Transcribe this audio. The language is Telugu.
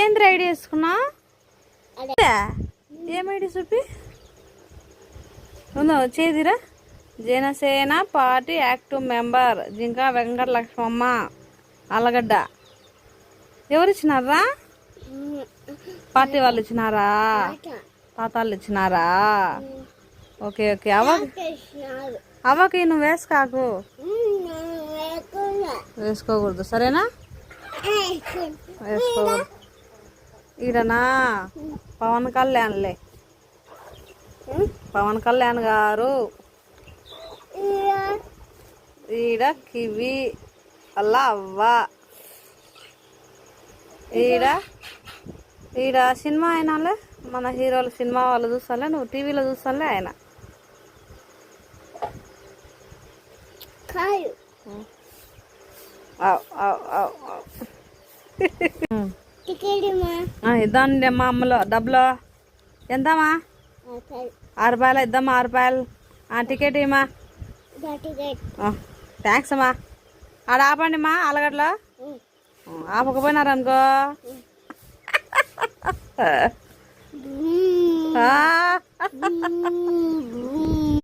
ఏంది ఐడి వేసుకున్నావు? ఏం ఐడి చూపి ఉందో చేదిరా. Janasena party active member Jinka Venkata Lakshmamma Allagadda. ఎవరు ఇచ్చినారా? పార్టీ వాళ్ళు ఇచ్చినారా? తాతాళ్ళు ఇచ్చినారా? Okay okay. అవ్వకి నువ్వు వేసుకోకు, వేసుకోకూడదు సరేనా? వేసుకోకూడదు. ఈడనా పవన్ కళ్యాణ్లే, పవన్ కళ్యాణ్ గారు. ఈడ కివి అలా అవ్వ. ఈడ సినిమా అయినాలే, మన హీరోలు సినిమా వాళ్ళు చూస్తాలే, నువ్వు టీవీలో చూస్తాలే ఆయన. ఇద్దాండి అమ్మా. అమ్మలో డబ్బులు ఎంతమ్మా? 6 రూపాయలు ఇద్దామా? 6 రూపాయలు టికెట్ ఇమ్మా. థ్యాంక్స్ అమ్మా. ఆడ ఆపండి మా అలగడ్లో. ఆపకపోయినారనుకో